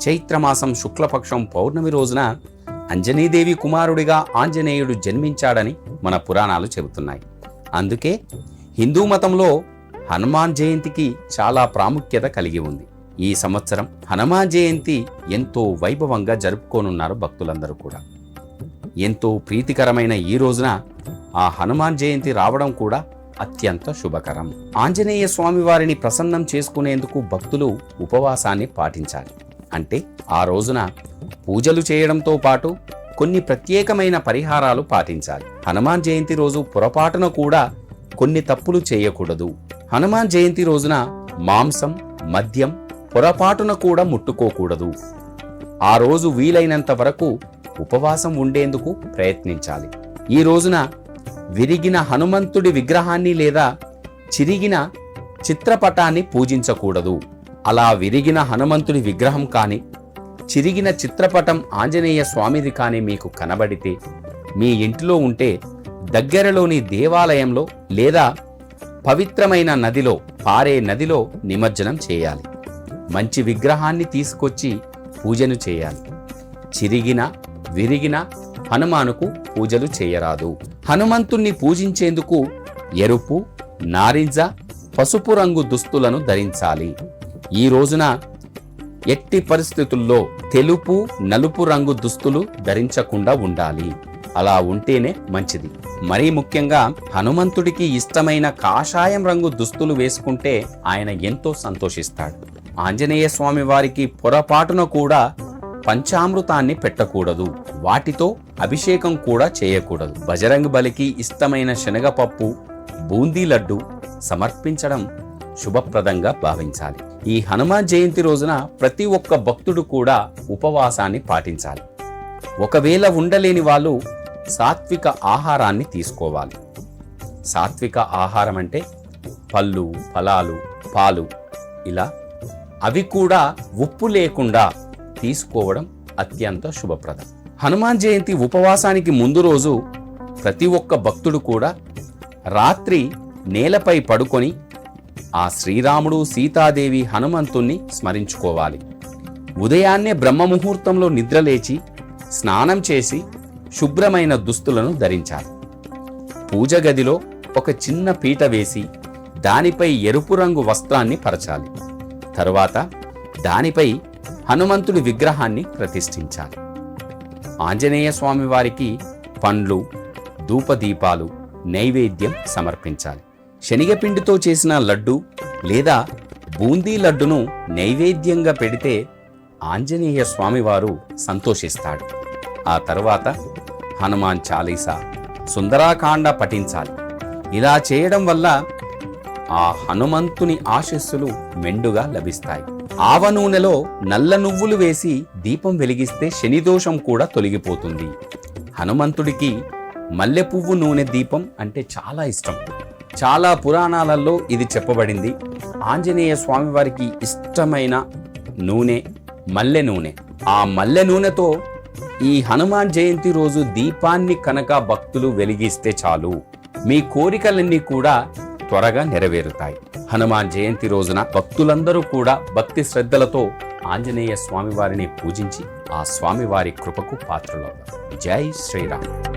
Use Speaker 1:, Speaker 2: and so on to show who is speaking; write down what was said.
Speaker 1: చైత్రమాసం శుక్లపక్షం పౌర్ణమి రోజున అంజనీదేవి కుమారుడిగా ఆంజనేయుడు జన్మించాడని మన పురాణాలు చెబుతున్నాయి. అందుకే హిందూ మతంలో హనుమాన్ జయంతికి చాలా ప్రాముఖ్యత కలిగి ఉంది. ఈ సంవత్సరం హనుమాన్ జయంతి ఎంతో వైభవంగా జరుపుకోనున్నారు భక్తులందరూ కూడా. ఎంతో ప్రీతికరమైన ఈ రోజున ఆ హనుమాన్ జయంతి రావడం కూడా అత్యంత శుభకరం. ఆంజనేయ స్వామి వారిని ప్రసన్నం చేసుకునేందుకు భక్తులు ఉపవాసాన్ని పాటించాలి. అంటే ఆ రోజున పూజలు చేయడంతో పాటు కొన్ని ప్రత్యేకమైన పరిహారాలు పాటించాలి. హనుమాన్ జయంతి రోజు పొరపాటున కూడా కొన్ని తప్పులు చేయకూడదు. హనుమాన్ జయంతి రోజున మాంసం, మద్యం పొరపాటున కూడా ముట్టుకోకూడదు. ఆ రోజు వీలైనంత వరకు ఉపవాసం ఉండేందుకు ప్రయత్నించాలి. ఈ రోజున విరిగిన హనుమంతుడి విగ్రహాన్ని లేదా చిరిగిన చిత్రపటాన్ని పూజించకూడదు. అలా విరిగిన హనుమంతుడి విగ్రహం కానీ చిరిగిన చిత్రపటం ఆంజనేయ స్వామిది కానీ మీకు కనబడితే మీ ఇంటిలో ఉంటే దగ్గరలోని దేవాలయంలో లేదా పవిత్రమైన నదిలో, పారే నదిలో నిమజ్జనం చేయాలి. మంచి విగ్రహాన్ని తీసుకొచ్చి పూజను చేయాలి. చిరిగిన విరిగిన హనుమానుకు పూజలు చేయరాదు. హనుమంతుణ్ణి పూజించేందుకు ఎరుపు, నారింజ, పసుపు రంగు దుస్తులను ధరించాలి. ఈ రోజున ఎట్టి పరిస్థితుల్లో తెలుపు, నలుపు రంగు దుస్తులు ధరించకుండా ఉండాలి. అలా ఉంటేనే మంచిది. మరీ ముఖ్యంగా హనుమంతుడికి ఇష్టమైన కాషాయం రంగు దుస్తులు వేసుకుంటే ఆయన ఎంతో సంతోషిస్తాడు. ఆంజనేయ స్వామి వారికి పొరపాటున కూడా పంచామృతాన్ని పెట్టకూడదు. వాటితో అభిషేకం కూడా చేయకూడదు. బజరంగ్ బలికి ఇష్టమైన శనగపప్పు, బూందీ లడ్డు సమర్పించడం శుభప్రదంగా భావించాలి. ఈ హనుమాన్ జయంతి రోజున ప్రతి ఒక్క భక్తుడు కూడా ఉపవాసాన్ని పాటించాలి. ఒకవేళ ఉండలేని వాళ్ళు సాత్విక ఆహారాన్ని తీసుకోవాలి. సాత్విక ఆహారం అంటే పళ్ళు, ఫలాలు, పాలు, ఇలా అవి కూడా ఉప్పు లేకుండా తీసుకోవడం అత్యంత శుభప్రదం. హనుమాన్ జయంతి ఉపవాసానికి ముందు రోజు ప్రతి ఒక్క భక్తుడు కూడా రాత్రి నేలపై పడుకొని ఆ శ్రీరాముడు, సీతాదేవి, హనుమంతుణ్ణి స్మరించుకోవాలి. ఉదయాన్నే బ్రహ్మముహూర్తంలో నిద్రలేచి స్నానం చేసి శుభ్రమైన దుస్తులను ధరించాలి. పూజ గదిలో ఒక చిన్న పీట వేసి దానిపై ఎరుపు రంగు వస్త్రాన్ని పరచాలి. తరువాత దానిపై హనుమంతుడి విగ్రహాన్ని ప్రతిష్ఠించాలి. ఆంజనేయ స్వామి వారికి పండ్లు, ధూపదీపాలు, నైవేద్యం సమర్పించాలి. శనగపిండితో చేసిన లడ్డు లేదా బూందీ లడ్డును నైవేద్యంగా పెడితే ఆంజనేయ స్వామివారు సంతోషిస్తాడు. ఆ తర్వాత హనుమాన్ చాలీసా, సుందరాకాండ పఠించాలి. ఇలా చేయడం వల్ల ఆ హనుమంతుని ఆశీస్సులు మెండుగా లభిస్తాయి. ఆవ నూనెలో నల్ల నువ్వులు వేసి దీపం వెలిగిస్తే శనిదోషం కూడా తొలగిపోతుంది. హనుమంతుడికి మల్లెపువ్వు నూనె దీపం అంటే చాలా ఇష్టం. చాలా పురాణాలలో ఇది చెప్పబడింది. ఆంజనేయ స్వామి వారికి ఇష్టమైన నూనె మల్లె నూనె. ఆ మల్లె నూనెతో ఈ హనుమాన్ జయంతి రోజు దీపాన్ని కనుక భక్తులు వెలిగిస్తే చాలు, మీ కోరికలన్నీ కూడా త్వరగా నెరవేరుతాయి. హనుమాన్ జయంతి రోజున భక్తులందరూ కూడా భక్తి శ్రద్ధలతో ఆంజనేయ స్వామివారిని పూజించి ఆ స్వామివారి కృపకు పాత్రులవుతారు. జై శ్రీరామ్.